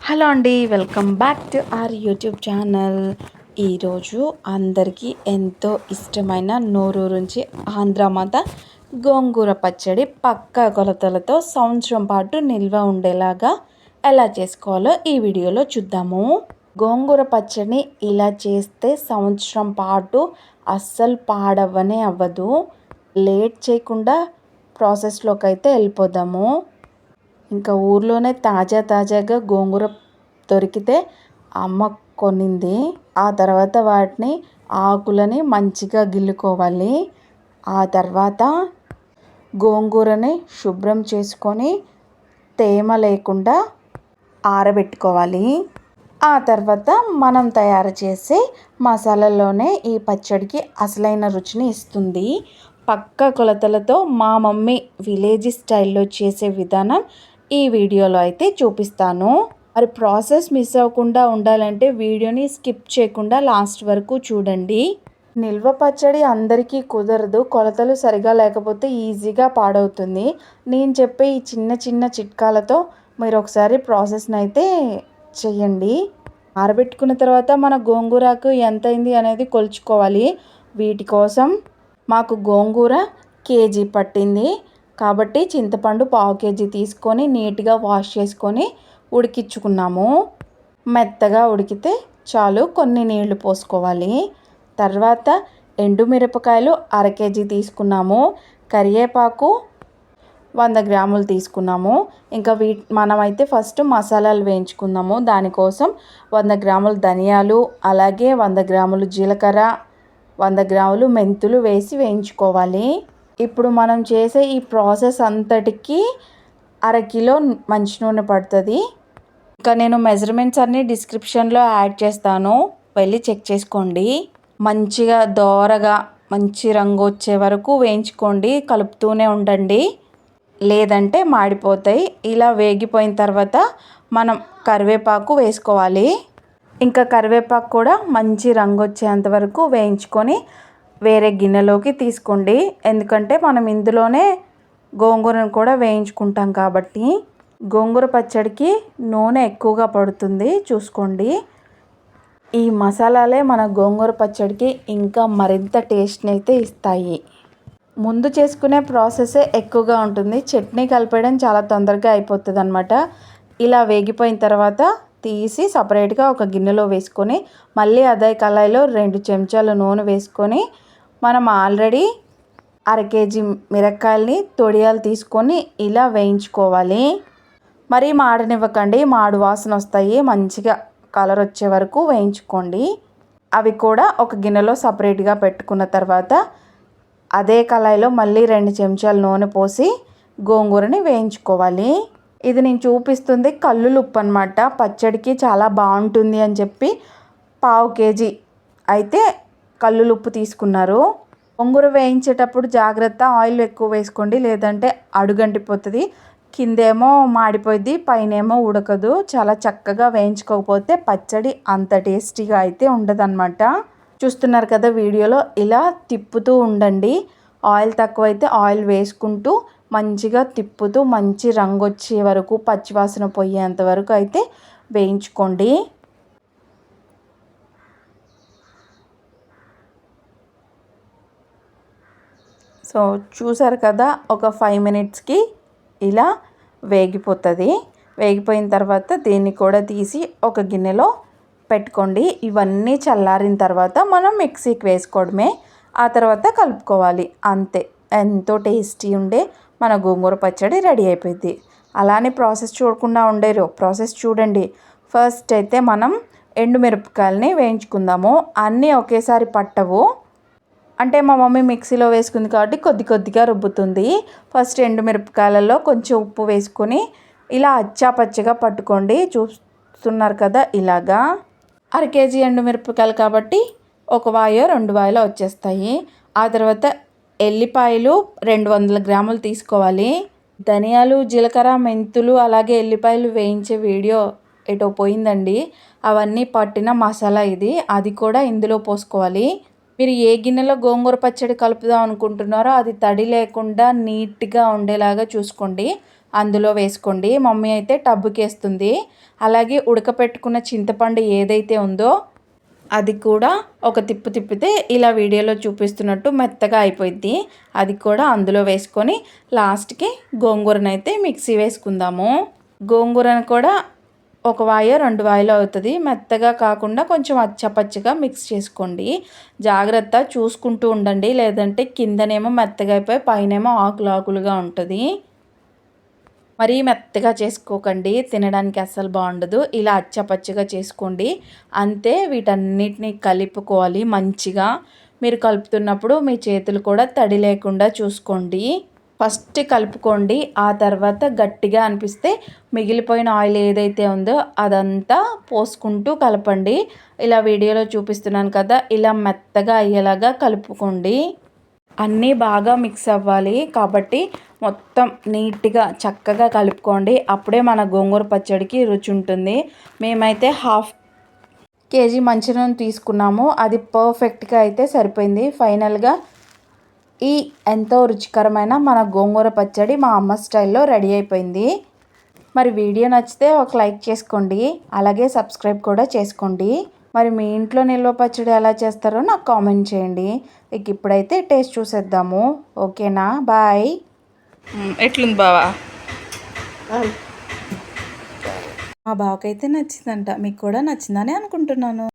Hello అండి, welcome back to our YouTube channel. ఈరోజు అందరికీ ఎంతో ఇష్టమైన నోరూరించి ఆంధ్రమాత గోంగూర పచ్చడి పక్కా కొలతలతో సంవత్సరం పాటు నిల్వ ఉండేలాగా ఎలా చేసుకోవాలో ఈ వీడియోలో చూద్దాము. గోంగూర పచ్చడిని ఇలా చేస్తే సంవత్సరం పాటు అస్సలు పాడవ్వనే అవ్వదు. లేట్ చేయకుండా ప్రాసెస్లోకి అయితే వెళ్ళిపోదాము. ఇంకా ఊర్లోనే తాజాగా గోంగూర దొరికితే అమ్మ కొనింది. ఆ తర్వాత వాటిని ఆకులని మంచిగా గిల్లుకోవాలి. ఆ తర్వాత గోంగూరని శుభ్రం చేసుకొని తేమ లేకుండా ఆరబెట్టుకోవాలి. ఆ తర్వాత మనం తయారు చేసే మసాలాలోనే ఈ పచ్చడికి అసలైన రుచిని ఇస్తుంది. పక్క కొలతలతో మా మమ్మీ విలేజ్ స్టైల్లో చేసే విధానం ఈ వీడియోలో అయితే చూపిస్తాను. మరి ప్రాసెస్ మిస్ అవ్వకుండా ఉండాలంటే వీడియోని స్కిప్ చేయకుండా లాస్ట్ వరకు చూడండి. నిల్వ పచ్చడి అందరికీ కుదరదు. కొలతలు సరిగా లేకపోతే ఈజీగా పాడవుతుంది. నేను చెప్పే ఈ చిన్న చిట్కాలతో మీరు ఒకసారి ప్రాసెస్ని అయితే చెయ్యండి. ఆరబెట్టుకున్న తర్వాత మన గోంగూరకు ఎంత అయింది అనేది కొలుచుకోవాలి. వీటి కోసం మాకు గోంగూర కేజీ పట్టింది కాబట్టి చింతపండు పావు కేజీ తీసుకొని నీట్గా వాష్ చేసుకొని ఉడికించుకున్నాము. మెత్తగా ఉడికితే చాలు, కొన్ని నీళ్లు పోసుకోవాలి. తర్వాత ఎండుమిరపకాయలు అర కేజీ తీసుకున్నాము. కరివేపాకు 100 గ్రాములు తీసుకున్నాము. ఇంకా మనమైతే ఫస్ట్ మసాలాలు వేయించుకుందాము. దానికోసం 100 గ్రాములు ధనియాలు, అలాగే 100 గ్రాములు జీలకర్ర, 100 గ్రాములు మెంతులు వేసి వేయించుకోవాలి. ఇప్పుడు మనం చేసే ఈ ప్రాసెస్ అంతటికి అరకిలో మంచి నూనె పడుతుంది. ఇంకా నేను మెజర్మెంట్స్ అన్నీ డిస్క్రిప్షన్లో యాడ్ చేస్తాను, వెళ్ళి చెక్ చేసుకోండి. మంచిగా దోరగా మంచి రంగు వచ్చే వరకు వేయించుకోండి, కలుపుతూనే ఉండండి, లేదంటే మాడిపోతాయి. ఇలా వేగిపోయిన తర్వాత మనం కరివేపాకు వేసుకోవాలి. ఇంకా కరివేపాకు కూడా మంచి రంగు వచ్చేంత వరకు వేయించుకొని వేరే గిన్నెలోకి తీసుకోండి. ఎందుకంటే మనం ఇందులోనే గోంగూరను కూడా వేయించుకుంటాం కాబట్టి. గోంగూర పచ్చడికి నూనె ఎక్కువగా పడుతుంది, చూసుకోండి. ఈ మసాలాలే మన గోంగూర పచ్చడికి ఇంకా మరింత టేస్ట్ని అయితే ఇస్తాయి. ముందు చేసుకునే ప్రాసెసే ఎక్కువగా ఉంటుంది. చట్నీ కలిపేయడం చాలా తొందరగా అయిపోతుంది అన్నమాట. ఇలా వేగిపోయిన తర్వాత తీసి సపరేట్గా ఒక గిన్నెలో వేసుకొని మళ్ళీ అదే కళాయిలో 2 చెంచాలు నూనె వేసుకొని మనం ఆల్రెడీ అర కేజీ మిరపకాయలని తొడియాలు తీసుకొని ఇలా వేయించుకోవాలి. మరీ మాడనివ్వకండి, మాడు వాసన వస్తాయి. మంచిగా కలర్ వచ్చే వరకు వేయించుకోండి. అవి కూడా ఒక గిన్నెలో సపరేట్గా పెట్టుకున్న తర్వాత అదే కళాయిలో మళ్ళీ 2 చెంచాలు నూనె పోసి గోంగూరని వేయించుకోవాలి. ఇది నేను చూపిస్తుంది కల్లులుప్పు అన్నమాట. పచ్చడికి చాలా బాగుంటుంది అని చెప్పి పావు కేజీ అయితే కల్లులుప్పు తీసుకున్నారు. గోంగూర వేయించేటప్పుడు జాగ్రత్త, ఆయిల్ ఎక్కువ వేసుకోండి, లేదంటే అడుగంటిపోతుంది. కిందేమో మాడిపోయింది, పైనేమో ఉడకదు. చాలా చక్కగా వేయించుకోకపోతే పచ్చడి అంత టేస్టీగా అయితే ఉండదన్నమాట. చూస్తున్నారు కదా వీడియోలో, ఇలా తిప్పుతూ ఉండండి. ఆయిల్ తక్కువైతే ఆయిల్ వేసుకుంటూ మంచిగా తిప్పుతూ మంచి రంగు వచ్చే వరకు, పచ్చివాసన పోయేంత వరకు అయితే వేయించుకోండి. సో చూసారు కదా, ఒక 5 మినిట్స్కి ఇలా వేగిపోతుంది. వేగిపోయిన తర్వాత దీన్ని కూడా తీసి ఒక గిన్నెలో పెట్టుకోండి. ఇవన్నీ చల్లారిన తర్వాత మనం మిక్సీకి వేసుకోవడమే. ఆ తర్వాత కలుపుకోవాలి, అంతే. ఎంతో టేస్టీ ఉండే మన గోంగూర పచ్చడి రెడీ అయిపోయింది. అలానే ప్రాసెస్ చూడకుండా ఉండేరు, ప్రాసెస్ చూడండి. ఫస్ట్ అయితే మనం ఎండుమిరపకాయలని వేయించుకుందాము. అన్నీ ఒకేసారి పట్టవు, అంటే మా మమ్మీ మిక్సీలో వేసుకుంది కాబట్టి కొద్దిగా రుబ్బుతుంది. ఫస్ట్ ఎండుమిరపకాయలలో కొంచెం ఉప్పు వేసుకొని ఇలా పచ్చగా పట్టుకోండి. చూస్తున్నారు కదా, ఇలాగా. అర కేజీ ఎండుమిరపకాయలు కాబట్టి 1 వాయో 2 వాయిలో వచ్చేస్తాయి. ఆ తర్వాత ఎల్లిపాయలు 200 గ్రాములు తీసుకోవాలి. ధనియాలు, జీలకర్ర, మెంతులు, అలాగే ఎల్లిపాయలు వేయించే వీడియో ఎటో పోయిందండి. అవన్నీ పట్టిన మసాలా ఇది, అది కూడా ఇందులో పోసుకోవాలి. మీరు ఏ గిన్నెలో గోంగూర పచ్చడి కలుపుదాం అనుకుంటున్నారో అది తడి లేకుండా నీట్గా ఉండేలాగా చూసుకోండి. అందులో వేసుకోండి. మమ్మీ అయితే టబ్బుకి వేస్తుంది. అలాగే ఉడకపెట్టుకున్న చింతపండు ఏదైతే ఉందో అది కూడా ఒక తిప్పు తిప్పితే ఇలా వీడియోలో చూపిస్తున్నట్టు మెత్తగా అయిపోయింది. అది కూడా అందులో వేసుకొని లాస్ట్కి గోంగూరనైతే మిక్సీ వేసుకుందాము. గోంగూరను కూడా ఒక వాయ 2 వాయిలు అవుతుంది. మెత్తగా కాకుండా కొంచెం అచ్చపచ్చగా మిక్స్ చేసుకోండి. జాగ్రత్త చూసుకుంటూ ఉండండి, లేదంటే కిందనేమో మెత్తగా అయిపోయి పైనేమో ఆకులు ఆకులుగా ఉంటుంది. మరీ మెత్తగా చేసుకోకండి, తినడానికి అస్సలు బాగుండదు. ఇలా అచ్చపచ్చగా చేసుకోండి అంతే. వీటన్నిటిని కలుపుకోవాలి మంచిగా. మీరు కలుపుతున్నప్పుడు మీ చేతులు కూడా తడి లేకుండా చూసుకోండి. ఫస్ట్ కలుపుకోండి, ఆ తర్వాత గట్టిగా అనిపిస్తే మిగిలిపోయిన ఆయిల్ ఏదైతే ఉందో అదంతా పోసుకుంటూ కలపండి. ఇలా వీడియోలో చూపిస్తున్నాను కదా, ఇలా మెత్తగా అయ్యేలాగా కలుపుకోండి. అన్నీ బాగా మిక్స్ అవ్వాలి కాబట్టి మొత్తం నీట్గా చక్కగా కలుపుకోండి. అప్పుడే మన గోంగూర పచ్చడికి రుచి ఉంటుంది. మేమైతే 1/2 కేజీ మంచినూనె తీసుకున్నాము. అది పర్ఫెక్ట్గా అయితే సరిపోయింది. ఫైనల్గా ఈ ఎంతో రుచికరమైన మన గోంగూర పచ్చడి మా అమ్మ స్టైల్లో రెడీ అయిపోయింది. మరి వీడియో నచ్చితే ఒక లైక్ చేసుకోండి, అలాగే సబ్స్క్రైబ్ కూడా చేసుకోండి. మరి మీ ఇంట్లో నిల్వ పచ్చడి ఎలా చేస్తారో నాకు కామెంట్ చేయండి. ఇక ఇప్పుడైతే టేస్ట్ చూసేద్దాము. ఓకేనా, బాయ్. ఎట్లుంది బావా? మా బావకైతే నచ్చిందంట, మీకు కూడా నచ్చిందని అనుకుంటున్నాను.